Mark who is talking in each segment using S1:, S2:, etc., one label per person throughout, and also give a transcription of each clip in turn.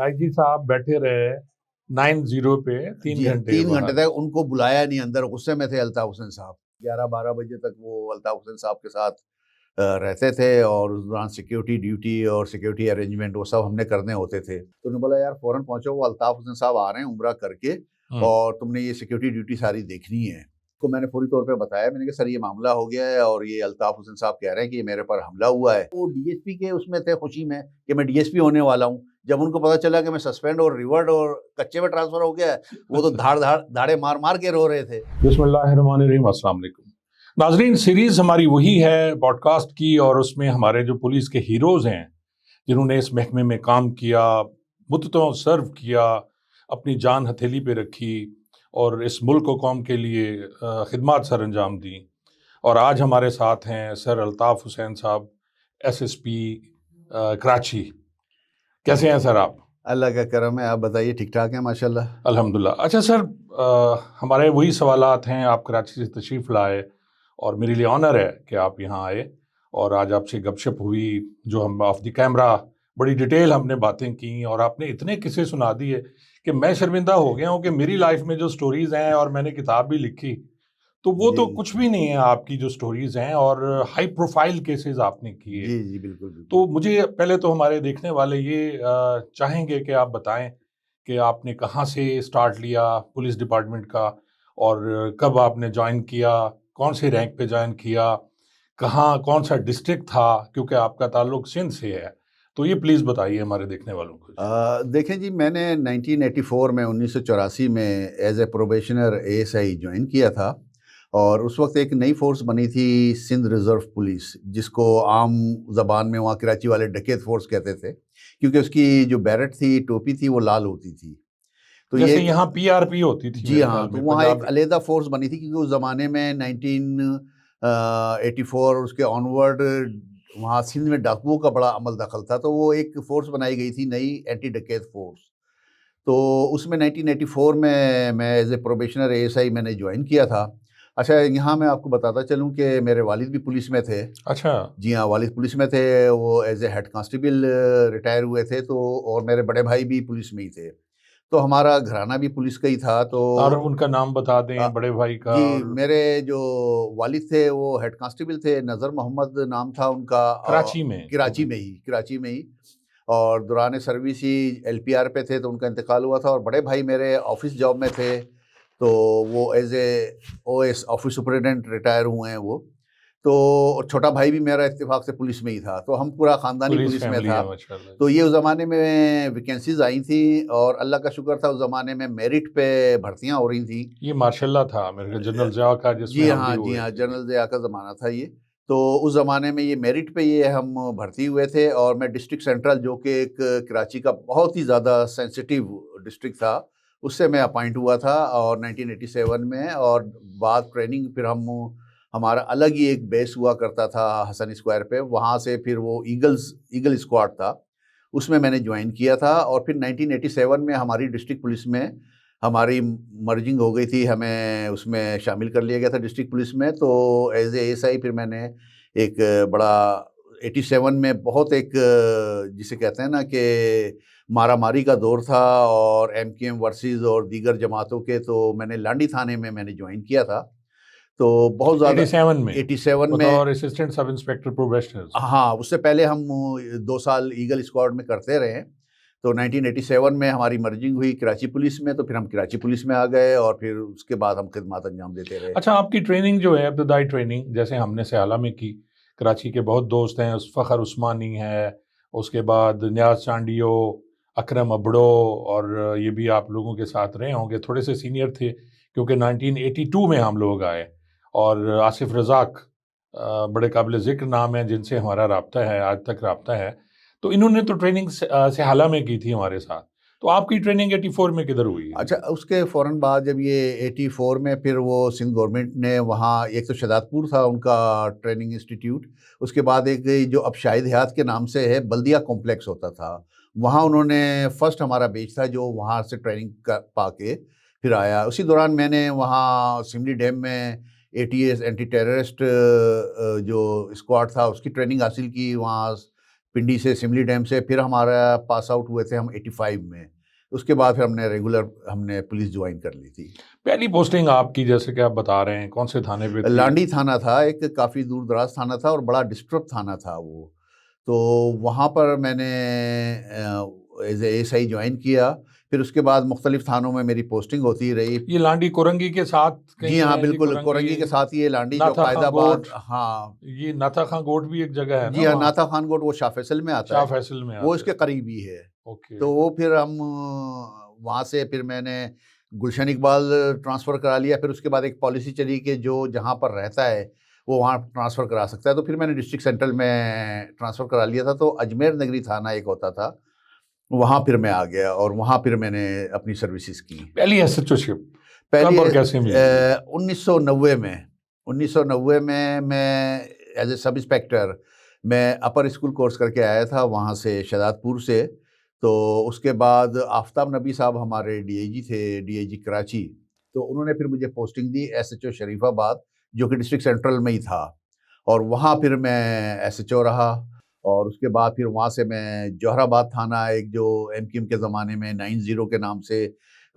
S1: IG साहब बैठे रहे 9-0 पे 3
S2: जी,
S1: घंटे
S2: 3 घंटे
S1: बाहर।
S2: तक उनको बुलाया नहीं अंदर, गुस्से में थे अल्ताफ हुसैन साहब। 11-12 बजे तक वो अल्ताफ हुसैन साहब के साथ रहते थे और उस दौरान सिक्योरिटी ड्यूटी और सिक्योरिटी अरेंजमेंट वो सब हमने करने होते थे। तो उन्होंने बोला यार फ़ौरन पहुँचो, वो अल्ताफ हुसैन साहब आ रहे हैं उम्रा करके
S1: हुँ।
S2: और तुमने ये सिक्योरिटी ड्यूटी सारी देखनी है। तो मैंने पूरी तौर पे बताया, मैंने कहा सर ये मामला हो गया है और ये अल्ताफ हुसैन साहब कह रहे हैं कि ये मेरे पर हमला हुआ है। वो डीएसपी के उसमें थे खुशी में कि मैं डीएसपी होने वाला हूँ। जब उनको पता चला कि मैं सस्पेंड और रिवर्ड और कच्चे में ट्रांसफ़र हो गया है, वो तो धाड़े मार-मार के रो रहे थे।
S1: बिस्मिल्लाहिर्रहमानिर्रहीम, अस्सलाम वालेकुम। नाज़रीन, सीरीज़ हमारी वही है पॉडकास्ट की और उसमें हमारे जो पुलिस के हीरोज़ हैं, जिन्होंने इस महकमे में काम किया, मुद्दतों सर्व किया, अपनी जान हथेली पे रखी और इस मुल्क व कौम के लिए खिदमत सर अंजाम दी। और आज हमारे साथ हैं सर अल्ताफ़ हुसैन साहब, एसएसपी कराची। कैसे हैं सर आप?
S2: अल्लाह का करम है, आप बताइए ठीक-ठाक हैं माशाल्लाह?
S1: अल्हम्दुलिल्लाह। अच्छा सर, हमारे वही सवालात हैं, आप कराची से तशरीफ़ लाए और मेरे लिए ऑनर है कि आप यहाँ आए और आज आपसे गपशप हुई, जो हम ऑफ द कैमरा बड़ी डिटेल हमने बातें की और आपने इतने किस्से सुना दिए कि मैं शर्मिंदा हो गया हूँ कि मेरी लाइफ में जो स्टोरीज़ हैं और मैंने किताब भी लिखी, तो वो
S2: जी।
S1: तो कुछ भी नहीं है आपकी जो स्टोरीज़ हैं और हाई प्रोफाइल केसेस आपने किए।
S2: जी, जी, बिल्कुल, बिल्कुल।
S1: तो मुझे पहले तो हमारे देखने वाले ये चाहेंगे कि आप बताएं कि आपने कहाँ से स्टार्ट लिया पुलिस डिपार्टमेंट का और कब आपने ज्वाइन किया, कौन से रैंक पे ज्वाइन किया, कहाँ कौन सा डिस्ट्रिक्ट था, क्योंकि आपका ताल्लुक सिंध से है। तो ये प्लीज़ बताइए हमारे देखने वालों को।
S2: देखें जी, मैंने 1984 में 1984 में as a probationer ASI join किया था और उस वक़्त एक नई फ़ोर्स बनी थी सिंध रिज़र्व पुलिस, जिसको आम ज़बान में वहाँ कराची वाले डकैत फ़ोर्स कहते थे, क्योंकि उसकी जो बैरट थी, टोपी थी, वो लाल होती थी। तो ये
S1: जैसे
S2: एक
S1: यहाँ पीआरपी होती थी
S2: जी
S1: मेरे
S2: हाँ,
S1: ख्याल
S2: तो
S1: में
S2: वहाँ एक
S1: पंजाब।
S2: अलहदा फ़ोर्स बनी थी क्योंकि उस ज़माने में 1984 उसके ऑनवर्ड वहाँ सिंध में डाकुओं का बड़ा अमल दखल था, तो वो एक फ़ोर्स बनाई गई थी नई एंटी डकैत फ़ोर्स। तो उसमें 1984 में मैं एज़ ए प्रोबेशनर एएसआई मैंने जॉइन किया था। अच्छा, यहाँ मैं आपको बताता चलूँ कि मेरे वालिद भी पुलिस में थे।
S1: अच्छा।
S2: जी हाँ, वालिद पुलिस में थे, वो as a head constable retire हुए थे, तो और मेरे बड़े भाई भी पुलिस में ही थे। तो हमारा घराना भी पुलिस का ही था। तो
S1: और उनका नाम बता
S2: अ,
S1: दें बड़े भाई का।
S2: जी,
S1: और
S2: मेरे जो वालिद थे वो हेड कांस्टेबल थे, नज़र मोहम्मद नाम था उनका,
S1: कराची में
S2: कराची
S1: तभी।
S2: में ही, कराची में ही। और दौरान सर्विस ही एलपीआर पे थे, तो उनका इंतकाल हुआ था और बड़े भाई मेरे ऑफिस जॉब में थे, तो वो as a OS office superintendent retire हुए हैं वो। तो और छोटा भाई भी मेरा इत्तेफाक से पुलिस में ही था, तो हम पूरा ख़ानदान ही
S1: पुलिस
S2: पुलिस में
S1: फैमिली
S2: था।
S1: है माशाल्लाह
S2: तो
S1: जी।
S2: ये उस ज़माने में वैकेंसीज़ आई थी और अल्लाह का शुक्र था, उस ज़माने में मेरिट पे भर्तियाँ हो रही थी।
S1: ये मार्शल्ला था मेरे ख्याल जनरल ज़िया का, जिसमें
S2: जी
S1: हम भी
S2: हाँ, जी
S1: हुए
S2: हाँ,
S1: थे जी।
S2: जनरल ज़िया का ज़माना था ये। तो उस ज़माने में ये मेरिट पे ये हम भर्ती हुए थे और मैं डिस्ट्रिक्ट सेंट्रल, जो कि एक कराची का बहुत ही ज़्यादा सेंसिटिव डिस्ट्रिक्ट था, उससे मैं अपॉइंट हुआ था और 1987 में। और बाद ट्रेनिंग फिर हमारा अलग ही एक बेस हुआ करता था हसन स्क्वायर पे, वहाँ से फिर वो ईगल स्क्वाड था, उसमें मैंने जॉइन किया था। और फिर 1987 में हमारी डिस्ट्रिक्ट पुलिस में हमारी मर्जिंग हो गई थी, हमें उसमें शामिल कर लिया गया था डिस्ट्रिक्ट पुलिस में। तो एज़ ए एएसआई फिर मैंने एक बड़ा 87 में बहुत एक जिसे कहते हैं ना कि मारामारी का दौर था और एमकेएम वर्सेस और दीगर जमातों के, तो मैंने लांडी थाने में मैंने ज्वाइन किया था। तो बहुत ज़्यादा
S1: 87 में
S2: 87 में।
S1: बतौर असिस्टेंट सब इंस्पेक्टर प्रोबेशनर्स।
S2: हाँ, उससे पहले हम 2 साल ईगल स्क्वाड में करते रहे हैं। तो 1987 में हमारी मर्जिंग हुई कराची पुलिस में, तो फिर हम कराची पुलिस में आ गए और फिर उसके बाद हम खिदमत अंजाम देते रहे।
S1: अच्छा, आपकी ट्रेनिंग जो है इब्तदाई ट्रेनिंग जैसे हमने सयाला में की, कराची के बहुत दोस्त हैं, फ़खर उस्मानी है, उसके बाद नियाज़ चांडियो, अकरम अबड़ो, और ये भी आप लोगों के साथ रहे होंगे, थोड़े से सीनियर थे क्योंकि 1982 में हम लोग आए। और आसिफ रज़ाक, बड़े काबिल ज़िक्र नाम है जिनसे हमारा राब्ता है, आज तक राब्ता है। तो इन्होंने तो ट्रेनिंग सयाला में की थी हमारे साथ। तो आपकी ट्रेनिंग 84 में किधर हुई है
S2: अच्छा,
S1: जी?
S2: उसके फ़ौरन बाद जब ये 84 में फिर वो सिंध गवर्नमेंट ने वहाँ, एक तो शहदादपुर था उनका ट्रेनिंग इंस्टीट्यूट, उसके बाद एक ये जो अब शाहिद हयात के नाम से है बल्दिया कॉम्प्लेक्स होता था, वहाँ उन्होंने फर्स्ट हमारा बैच था जो वहाँ से ट्रेनिंग पा के फिर आया। उसी दौरान मैंने वहाँ सिमली डैम में एटीएस एंटी टेररिस्ट जो स्क्वाड था उसकी ट्रेनिंग हासिल की वहाँ पिंडी से, सिमली डैम से। फिर हमारा पास आउट हुए थे हम 85 में। उसके बाद फिर हमने पुलिस ज्वाइन कर ली थी।
S1: पहली पोस्टिंग आपकी, जैसे कि आप बता रहे हैं, कौन से थाने पे थी?
S2: लांडी थाना था, एक काफ़ी दूर दराज थाना था और बड़ा डिस्टर्ब थाना था वो। तो वहाँ पर मैंने एज ए एसआई ज्वाइन किया। फिर उसके बाद मुख्तलिफ थानों में मेरी पोस्टिंग होती रही।
S1: ये लांडी कोरंगी के साथ
S2: जी
S1: कहीं
S2: हाँ,
S1: है?
S2: बिल्कुल कोरंगी के साथ ये लांडी जो
S1: नाथा खां
S2: कायदाबाद,
S1: गोट,
S2: हाँ
S1: ये नाथा खां गोट भी एक जगह है ना
S2: जी हाँ,
S1: वहाँ?
S2: नाथा खान कोट वो शाह फैसल में आता
S1: शाह
S2: है,
S1: फैसल में
S2: वो
S1: आता
S2: इसके
S1: है।
S2: करीब ही है।
S1: ओके।
S2: तो वो फिर हम वहाँ से फिर मैंने गुलशन इकबाल ट्रांसफ़र करा लिया। फिर उसके बाद एक पॉलिसी चली कि जो जहाँ पर रहता है वो वहाँ ट्रांसफ़र करा सकता है। तो फिर मैंने डिस्ट्रिक्ट सेंट्रल में ट्रांसफ़र करा लिया था। तो अजमेर नगरी थाना एक होता था, वहाँ फिर मैं आ गया और वहाँ फिर मैंने अपनी सर्विसेज की।
S1: पहली एसएचओशिप
S2: पहली
S1: कब और कैसे मिली?
S2: 1990 में, 1990 में मैं एज ए सब इंस्पेक्टर मैं अपर स्कूल कोर्स करके आया था वहाँ से, शहदादपुर से। तो उसके बाद आफ्ताब नबी साहब हमारे डीआईजी थे, डीआईजी कराची। तो उन्होंने फिर मुझे पोस्टिंग दी एसएचओ शरीफाबाद, जो कि डिस्ट्रिक्ट सेंट्रल में ही था। और वहाँ फिर मैं एसएचओ रहा। और उसके बाद फिर वहाँ से मैं जौहराबाद थाना, एक जो एमक्यूएम के ज़माने में 90 के नाम से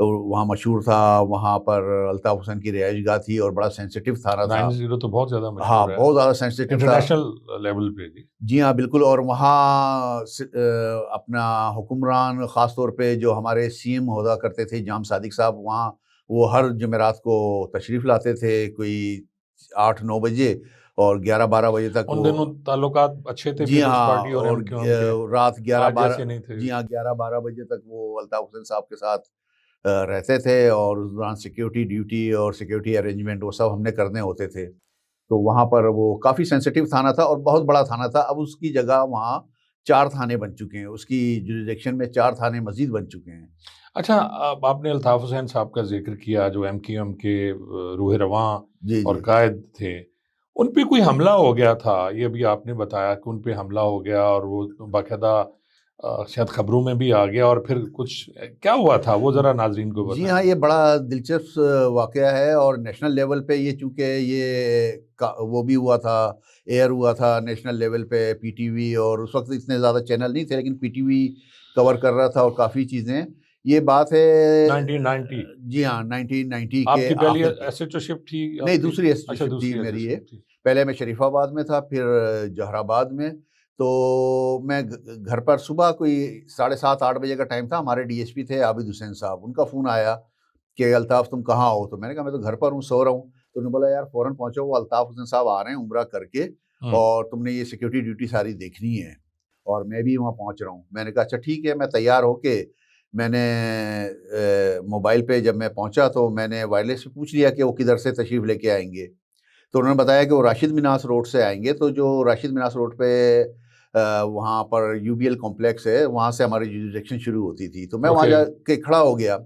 S2: तो वहाँ मशहूर था, वहाँ पर अल्ताफ़ हुसैन की रिहाइशगाह थी और बड़ा सेंसिटिव थाना था।
S1: 90 तो बहुत ज़्यादा
S2: हाँ,
S1: मशहूर है,
S2: बहुत ज़्यादा सेंसिटिव था।
S1: इंटरनेशनल लेवल पे जी।
S2: जी हाँ, बिल्कुल। और वहाँ अपना हुक्मरान ख़ास तौर पे जो हमारे सीएम हुआ करते थे जाम सादिक साहब, वहाँ वो हर जुमेरात को तशरीफ़ लाते थे, कोई 8-9 बजे और 11-12 बजे तक
S1: उन
S2: वो।
S1: दिनों ताल्लुकात अच्छे थे
S2: जी
S1: पीपल्स
S2: हाँ,
S1: पार्टी और
S2: और
S1: एमक्यूएम के,
S2: रात
S1: आज
S2: 11-12,
S1: जैसे नहीं थे।
S2: जी हाँ, 11-12 बजे तक वो अल्ताफ़ हुसैन साहब के साथ रहते थे। और उस दौरान सिक्योरिटी ड्यूटी और सिक्योरिटी अरेंजमेंट वो सब हमने करने होते थे। तो वहाँ पर वो काफ़ी सेंसिटिव थाना था और बहुत बड़ा थाना था। अब उसकी जगह वहाँ 4 थाने बन चुके हैं, उसकी जुरिसडिक्शन में 4 थाने मज़ीद बन चुके हैं।
S1: अच्छा, अब आपने अल्ताफ़ हुसैन साहब का ज़िक्र किया, जो एमक्यूएम के रूह रवां
S2: जी,
S1: और
S2: जी।
S1: कायद थे। उन पे कोई हमला हो गया था, ये भी आपने बताया कि उन पे हमला हो गया और वो बाकायदा शायद खबरों में भी आ गया, और फिर कुछ क्या हुआ था वो ज़रा नाज़रीन को
S2: जी
S1: बताएँ?
S2: हाँ, ये बड़ा दिलचस्प वाक़या है और नेशनल लेवल पे ये, चूँकि ये का वो भी हुआ था, एयर हुआ था नेशनल लेवल पे पीटीवी। और उस वक़्त इतने ज़्यादा चैनल नहीं थे, लेकिन पीटीवी कवर कर रहा था और काफ़ी चीज़ें। ये बात है
S1: 1990
S2: जी हाँ, 1990 के
S1: आपकी पहली
S2: आखिर की।
S1: एसएचओशिप थी
S2: नहीं,
S1: आपकी?
S2: दूसरी
S1: अच्छा,
S2: एसोसिएशन थी
S1: दूसरी
S2: मेरी ये।
S1: एसएचओशिप थी।
S2: पहले मैं शरीफाबाद में था, फिर जौहराबाद में। तो मैं घर पर सुबह कोई 7:30-8 बजे का टाइम था। हमारे डीएसपी थे आबिद हुसैन साहब, उनका फ़ोन आया कि अल्ताफ़ तुम कहाँ हो? तो मैंने कहा मैं तो घर पर हूँ, सो रहा हूँ। तो उन्होंने बोला यार फ़ौरन पहुँचो, वो अल्ताफ़ हुसैन साहब आ रहे हैं उम्रा करके
S1: हुँ।
S2: और तुमने ये सिक्योरिटी ड्यूटी सारी देखनी है और मैं भी वहाँ पहुँच रहा हूँ। मैंने कहा अच्छा ठीक है। मैं तैयार होके मैंने मोबाइल पे जब मैं पहुँचा तो मैंने वायरलेस पे पूछ लिया कि वो किधर से तशरीफ़ लेके आएँगे। तो उन्होंने बताया कि वो राशिद मिनास रोड से आएँगे। तो जो राशिद मिनास रोड पे वहाँ पर यूबीएल कॉम्प्लेक्स है, वहाँ से हमारी जुरिसडिक्शन शुरू होती थी। तो मैं वहाँ
S1: ओके।
S2: जाके खड़ा हो गया।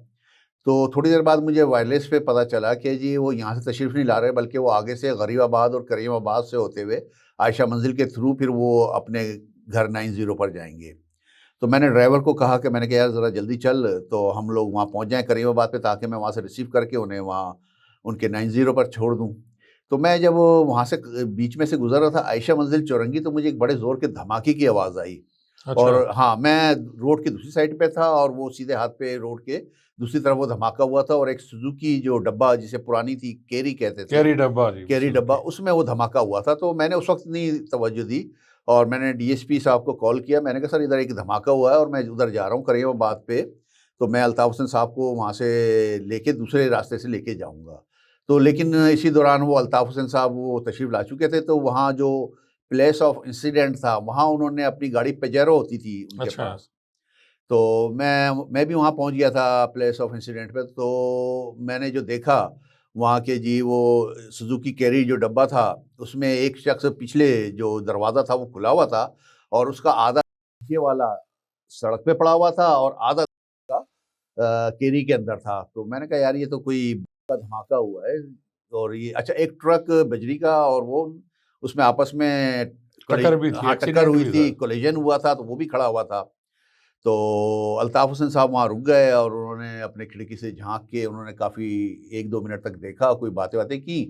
S2: तो थोड़ी देर बाद मुझे वायरलेस पे पता चला कि जी वो यहाँ से तशरीफ़ नहीं ला रहे, बल्कि वो आगे से गरीबाबाद और करीमाबाद से होते हुए आयशा मंजिल के थ्रू फिर वो अपने घर 90 पर जाएँगे। तो मैंने ड्राइवर को कहा कि मैंने कहा यार ज़रा जल्दी चल, तो हम लोग वहाँ पहुँच जाएँ करीमाबाद पे, ताकि मैं वहाँ से रिसीव करके उन्हें वहाँ उनके 90 पर छोड़ दूँ। तो मैं जब वहाँ से बीच में से गुज़र रहा था आयशा मंजिल चौरंगी, तो मुझे एक बड़े ज़ोर के धमाके की आवाज़ आई।
S1: अच्छा।
S2: और हाँ, मैं रोड की दूसरी साइड पे था और वो सीधे हाथ पे रोड के दूसरी तरफ वो धमाका हुआ था। और एक सुज़ुकी जो डब्बा जिसे पुरानी थी कैरी कहते थे,
S1: कैरी डब्बा जी,
S2: कैरी डब्बा,
S1: सुज़ुकी।
S2: उसमें वो धमाका हुआ था। तो मैंने उस वक़्त नहीं तवज्जो दी और मैंने डीएसपी साहब को कॉल किया। मैंने कहा सर इधर एक धमाका हुआ है और मैं उधर जा रहा हूँ करीमाबाद पे, तो मैं अल्ताफ़ हुसैन साहब को वहाँ से लेके दूसरे रास्ते से लेके जाऊँगा। तो लेकिन इसी दौरान वो अल्ताफ़ हुसैन साहब वो तशरीफ़ ला चुके थे। तो वहाँ जो प्लेस ऑफ इंसिडेंट था, वहाँ उन्होंने अपनी गाड़ी पेजेरो होती थी उनके
S1: अच्छा।
S2: पास। तो मैं भी वहाँ पहुँच गया था प्लेस ऑफ इंसिडेंट पे। तो मैंने जो देखा वहाँ के जी वो सुज़ुकी कैरी जो डब्बा था, उसमें एक शख़्स पिछले जो दरवाज़ा था वो खुला हुआ था और उसका आधा नीचे वाला सड़क पे पड़ा हुआ था और आधा का कैरी के अंदर था। तो मैंने कहा यार ये तो कोई का धमाका हुआ है। और ये अच्छा, एक ट्रक बजरी का और वो उसमें आपस में
S1: टक्कर भी थी,
S2: हाँ, टक्कर
S1: एक्सीडेंट
S2: हुई
S1: भी था।
S2: थी, कोलिजन हुआ था, तो वो भी खड़ा हुआ था। तो अल्ताफ़ हुसैन साहब वहाँ रुक गए और उन्होंने अपने खिड़की से झाँक के उन्होंने काफ़ी 1-2 मिनट तक देखा, कोई बातें-वातें की।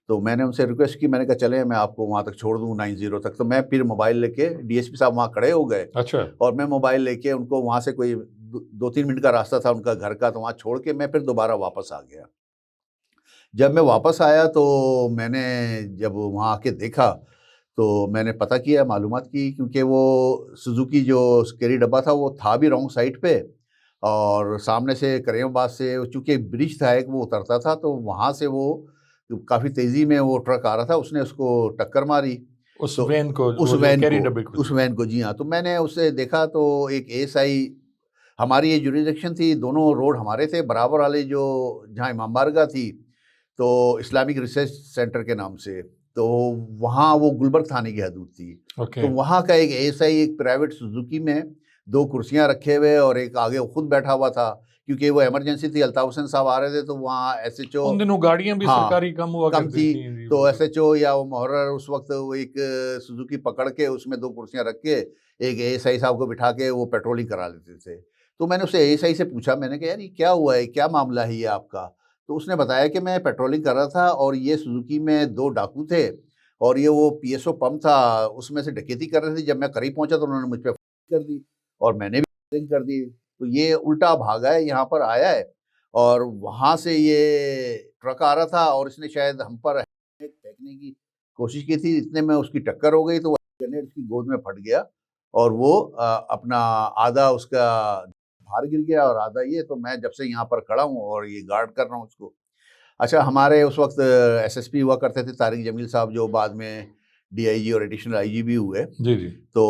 S2: तो मैंने उनसे रिक्वेस्ट की, मैंने कहा चलें मैं आपको वहाँ तक छोड़ दूँ 90 तक। तो मैं फिर मोबाइल लेके, डीएसपी साहब वहाँ खड़े हो गए
S1: अच्छा।
S2: और मैं मोबाइल लेके उनको वहाँ से कोई 2-3 मिनट का रास्ता था उनका घर का, तो वहाँ छोड़ के मैं फिर दोबारा वापस आ गया। जब मैं वापस आया तो मैंने जब वहाँ आके देखा तो मैंने पता किया, मालूमात की, क्योंकि वो सुजुकी जो कैरी डब्बा था वो था भी रॉन्ग साइड पे, और सामने से करीमाबाद से चूँकि ब्रिज था एक, वो उतरता था, तो वहाँ से वो काफ़ी तेज़ी में वो ट्रक आ रहा था, उसने उसको टक्कर मारी।
S1: उस
S2: तो
S1: वैन को,
S2: उस
S1: वो जो
S2: वैन
S1: कैरी
S2: को
S1: डब्बे को।
S2: उस वैन को जी हाँ, तो मैंने उसे देखा तो एक एएसआई, हमारी ये जुरिसडिक्शन थी, दोनों रोड हमारे थे, बराबर वाले जो जहाँ इमाम बारगाह थी, तो इस्लामिक रिसर्च सेंटर के नाम से, तो वहाँ वो गुलबर्ग थाने की हदूद थी।
S1: ओके।
S2: तो वहाँ का एक एएसआई एक प्राइवेट सुजुकी में 2 कुर्सियाँ रखे हुए और एक आगे वो खुद बैठा हुआ था, क्योंकि वो इमरजेंसी थी, अल्ताफ हुसैन साहब आ रहे थे, तो वहाँ एसएचओ,
S1: उन दिनों गाड़ियां भी
S2: हाँ,
S1: सरकारी कम हुआ
S2: कम
S1: करती
S2: थी,
S1: थी जी,
S2: तो
S1: बिल्कुल।
S2: एसएचओ या वो मुहर्रर उस वक़्त वो एक सुजुकी पकड़ के उसमें 2 कुर्सियाँ रख के एक एएसआई साहब को बिठा के वो पेट्रोलिंग करा लेते थे। तो मैंने उससे एएसआई से पूछा, मैंने कहा यार ये क्या हुआ है? क्या मामला है ये आपका? तो उसने बताया कि मैं पेट्रोलिंग कर रहा था और ये सुजुकी में 2 डाकू थे और ये वो पीएसओ पंप था, उसमें से डकैती कर रहे थे। जब मैं करीब पहुँचा तो उन्होंने मुझ पे फायरिंग कर दी और मैंने भी फायरिंग कर दी। तो ये उल्टा भागा है, यहाँ पर आया है और वहाँ से ये ट्रक आ रहा था और इसने शायद हम पर फेंकने की कोशिश की थी, इतने में उसकी टक्कर हो गई, तो वो ग्रेनेड उसकी गोद में फट गया और वो अपना आधा उसका बाहर गिर गया और आधा ये, तो मैं जब से यहाँ पर खड़ा हूँ और ये गार्ड कर रहा हूँ उसको। अच्छा, हमारे उस वक़्त एसएसपी हुआ करते थे तारिक जमील साहब, जो बाद में डीआईजी और एडिशनल आईजी भी हुए।
S1: जी, जी।
S2: तो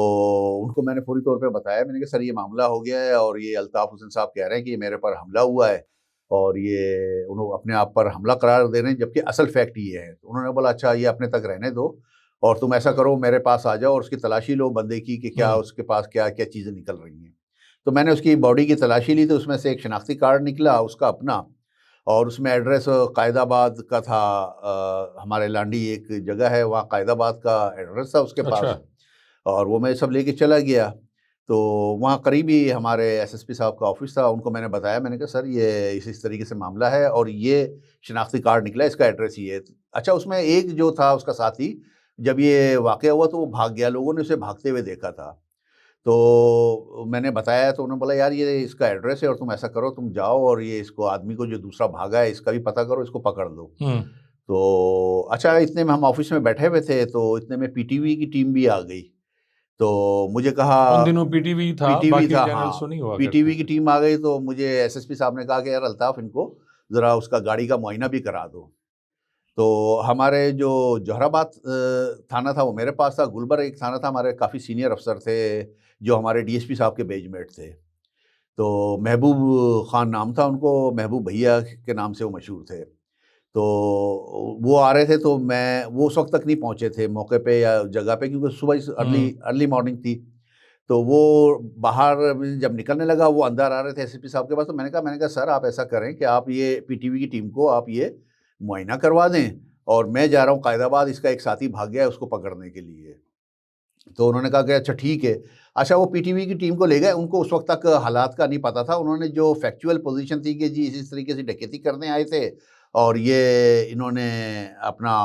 S2: उनको मैंने पूरी तौर पे बताया, मैंने कहा सर ये मामला हो गया है और ये अल्ताफ हुसैन साहब कह रहे हैं कि ये मेरे पर हमला हुआ है और ये उन्होंने अपने आप पर हमला करार दे रहे हैं, जबकि असल फैक्ट ये है। तो उन्होंने बोला अच्छा ये अपने तक रहने दो और तुम ऐसा करो मेरे पास आ जाओ और उसकी तलाशी लो बंदे की कि क्या उसके पास क्या-क्या चीज़ें निकल रही हैं। तो मैंने उसकी बॉडी की तलाशी ली तो उसमें से एक शनाख्ती कार्ड निकला उसका अपना और उसमें एड्रेस कायदाबाद का था। हमारे लांडी एक जगह है, वहाँ कायदाबाद का एड्रेस था उसके
S1: अच्छा।
S2: पास और वो मैं सब लेके चला गया। तो वहाँ करीब ही हमारे एसएसपी साहब का ऑफ़िस था, उनको मैंने बताया, मैंने कहा सर ये इस तरीके से मामला है और ये शनाख्ती कार्ड निकला, इसका एड्रेस ये है। अच्छा, उसमें एक जो था उसका साथी, जब ये वाक़या हुआ तो वो भाग गया, लोगों ने उसे भागते हुए देखा था। तो मैंने बताया तो उन्होंने बोला यार ये इसका एड्रेस है और तुम ऐसा करो, तुम जाओ और ये इसको आदमी को जो दूसरा भागा है इसका भी पता करो, इसको पकड़ लो।
S1: हुँ।
S2: तो अच्छा, इतने में हम ऑफ़िस में बैठे हुए थे तो इतने में पीटीवी की टीम भी आ गई। तो मुझे कहा,
S1: उन दिनों पीटीवी था,
S2: पीटीवी
S1: बाकी
S2: था
S1: चैनल्स
S2: हाँ,
S1: तो नहीं हुआ करते
S2: पीटीवी की
S1: थे।
S2: टीम आ गई तो मुझे एसएसपी साहब ने कहा कि यार अल्ताफ़ इनको ज़रा उसका गाड़ी का मुआयना भी करा दो। तो हमारे जो जौहराबाद थाना था वो मेरे पास था, गुलबर्ग एक थाना था, हमारे काफ़ी सीनियर अफ़सर थे, जो हमारे डीएसपी साहब के बेंचमेट थे। तो महबूब ख़ान नाम था उनको, महबूब भैया के नाम से वो मशहूर थे। तो वो आ रहे थे तो वो उस वक़्त तक नहीं पहुँचे थे मौके पे या जगह पे, क्योंकि सुबह ही अर्ली
S1: हुँ।
S2: अर्ली मॉर्निंग थी। तो वो बाहर जब निकलने लगा वो अंदर आ रहे थे एसएसपी साहब के पास, तो मैंने कहा सर आप ऐसा करें कि आप ये पीटीवी की टीम को आप ये मुआयना करवा दें और मैं जा रहा हूँ कायदाबाद, इसका एक साथी भाग गया है उसको पकड़ने के लिए। तो उन्होंने कहा कि अच्छा ठीक है। अच्छा, वो पीटीवी की टीम को ले गए, उनको उस वक़्त तक हालात का नहीं पता था। उन्होंने जो फैक्चुअल पोज़ीशन थी कि जी इस तरीके से डकैती करने आए थे और ये इन्होंने अपना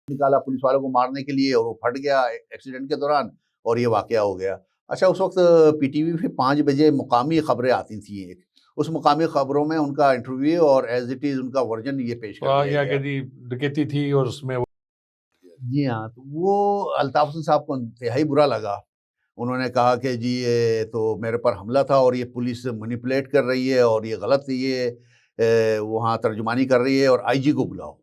S2: निकाला पुलिस वालों को मारने के लिए और वो फट गया एक्सीडेंट के दौरान और ये वाक़या हो गया। अच्छा, उस वक़्त पीटीवी पे 5 बजे मुकामी खबरें आती थी एक। उस मुकामी खबरों में उनका इंटरव्यू और एज़ इट इज़ उनका वर्ज़न ये पेश
S1: तो
S2: कर
S1: आ
S2: दिया
S1: गया कि
S2: गया।
S1: जी डकैती थी और उसमें वो।
S2: जी हाँ, तो वो अल्ताफ़ हुसैन साहब को इंतहाई बुरा लगा। उन्होंने कहा कि जी ये तो मेरे पर हमला था और ये पुलिस मैनिपुलेट कर रही है और ये गलत ये वहाँ तर्जुमानी कर रही है और आईजी को बुलाओ।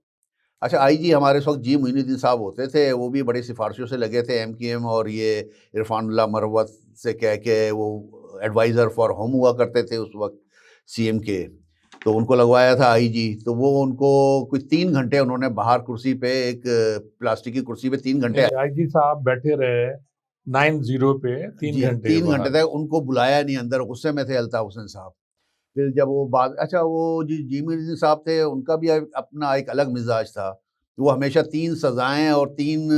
S2: अच्छा, आईजी हमारे उस वक़्त जी मोइनुद्दीन साहब होते थे, वो भी बड़ी सिफ़ारिशों से लगे थे एमक्यूएम और ये इरफ़ानुल्लाह मरवत से कह के वो एडवाइज़र फॉर होम हुआ करते थे उस वक़्त सीएम के। तो उनको लगवाया था आईजी, तो वो उनको कुछ 3 घंटे उन्होंने बाहर कुर्सी पे एक प्लास्टिक की कुर्सी पे 3 घंटे,
S1: नहीं, आईजी साहब बैठे रहे 90 पे 3
S2: जी,
S1: घंटे
S2: 3 घंटे
S1: बाहर।
S2: तक उनको बुलाया नहीं अंदर, गुस्से में थे अल्ताफ़ हुसैन साहब। फिर जब वो बात, अच्छा वो जी मोइनुद्दीन साहब थे, उनका भी अपना एक अलग मिज़ाज था। वो हमेशा 3 सज़ाएँ और 3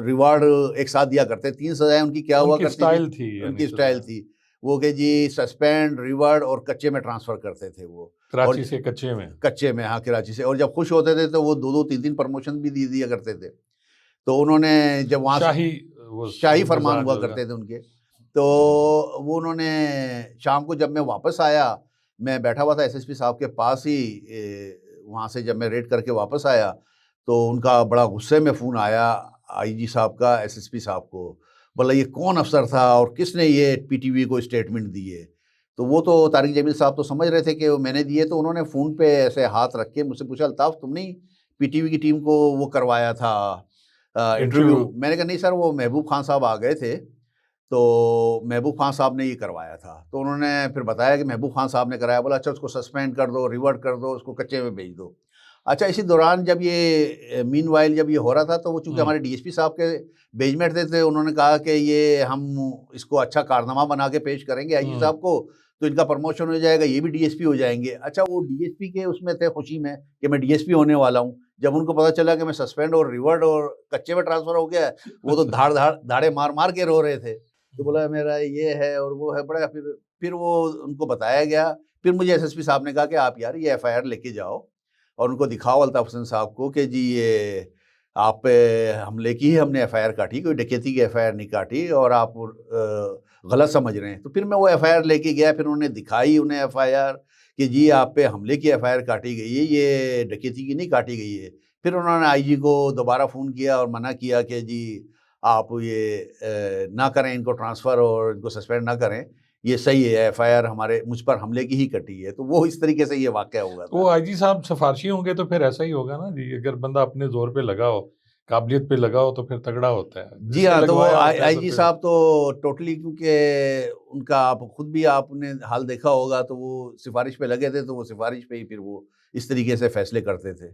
S2: रिवार्ड एक साथ दिया करते। 3 सज़ाएँ उनकी क्या हुआ
S1: उनकी
S2: करती थी,
S1: स्टाइल थी यानी
S2: उनकी स्टाइल
S1: सज़ाएँ।
S2: थी। वो कि जी सस्पेंड, रिवर्ड और कच्चे में ट्रांसफ़र करते थे वो। और
S1: कराची से कच्चे में।
S2: कच्चे में, हाँ, कराची से। और जब खुश होते थे तो वो 2-2 3-3 प्रमोशन भी दे दिया करते थे। तो उन्होंने जब वहाँ से
S1: शाही वो
S2: शाही फरमान
S1: मिजाज
S2: हुआ
S1: होगा।
S2: करते थे उनके। तो वो उन्होंने शाम को जब मैं वापस आया, मैं बैठा हुआ था एसएसपी साहब के पास ही, वहाँ से जब मैं रेड करके वापस आया तो उनका बड़ा गुस्से में फ़ोन आया आईजी साहब का एसएसपी साहब को। बोला ये कौन अफ़सर था और किसने ये पीटीवी को स्टेटमेंट दी है? तो वो तो तारिक जमील साहब तो समझ रहे थे कि वो मैंने दिए, तो उन्होंने फ़ोन पे ऐसे हाथ रख के मुझसे पूछा, अल्ताफ़ तुमने ही पीटीवी की टीम को वो करवाया था इंटरव्यू?
S1: इंटरव्यू।
S2: मैंने कहा नहीं सर, वो महबूब खान साहब आ गए थे, तो महबूब खान साहब ने ये करवाया था। तो उन्होंने फिर बताया कि महबूब खान साहब ने कराया। बोला अच्छा उसको सस्पेंड कर दो, रिवर्ट कर दो, उसको कच्चे में भेज दो। अच्छा, इसी दौरान जब ये मीनवाइल जब ये हो रहा था तो वो चूँकि
S1: हुँ,
S2: हमारे डीएसपी साहब के बेजमेट थे, उन्होंने कहा कि ये हम इसको अच्छा कारनामा बना के पेश करेंगे आईजी
S1: हुँ।
S2: साहब को, तो इनका प्रमोशन हो जाएगा, ये भी डीएसपी हो जाएँगे। अच्छा, वो डीएसपी के उसमें थे खुशी में कि मैं डीएसपी होने वाला हूँ। जब उनको पता चला कि मैं सस्पेंड और रिवर्ट और कच्चे में ट्रांसफ़र हो गया है, वो तो
S1: अच्छा।
S2: धाड़े मार-मार के रो रहे थे। तो बोला मेरा ये है और वो है, बड़ा फिर वो उनको बताया गया। फिर मुझे एसएसपी साहब ने कहा कि आप यार ये एफआईआर लेके जाओ और उनको दिखाओ अल्ताफ हुसैन साहब को कि जी ये आप पे हमले की ही हमने एफआईआर काटी, कोई डकैती की एफआईआर नहीं काटी और आप गलत समझ रहे हैं। तो फिर मैं वो एफआईआर लेके गया, फिर उन्होंने दिखाई उन्हें एफआईआर कि जी आप पे हमले की एफआईआर काटी गई है, ये डकैती की नहीं काटी गई है। फिर उन्होंने आईजी को दोबारा फ़ोन किया और मना किया कि जी आप ये ना करें इनको ट्रांसफ़र और इनको सस्पेंड ना करें, ये सही है, एफआईआर हमारे मुझ पर हमले की ही कटी है। तो वो इस तरीके से ये वाक़या हुआ
S1: वो
S2: था।
S1: आईजी साहब सिफारशी होंगे तो फिर ऐसा ही होगा ना जी, अगर बंदा अपने ज़ोर पे लगा हो, काबिलियत पे लगा हो तो फिर तगड़ा होता है।
S2: जी
S1: जिसने
S2: हाँ, तो वो
S1: लगवाया होता है तो
S2: आईजी
S1: फिर
S2: साहब तो टोटली, क्योंकि उनका आप खुद भी आपने हाल देखा होगा, तो वो सिफ़ारिश पे लगे थे, तो वो सिफ़ारिश पे ही फिर वो इस तरीके से फ़ैसले करते थे।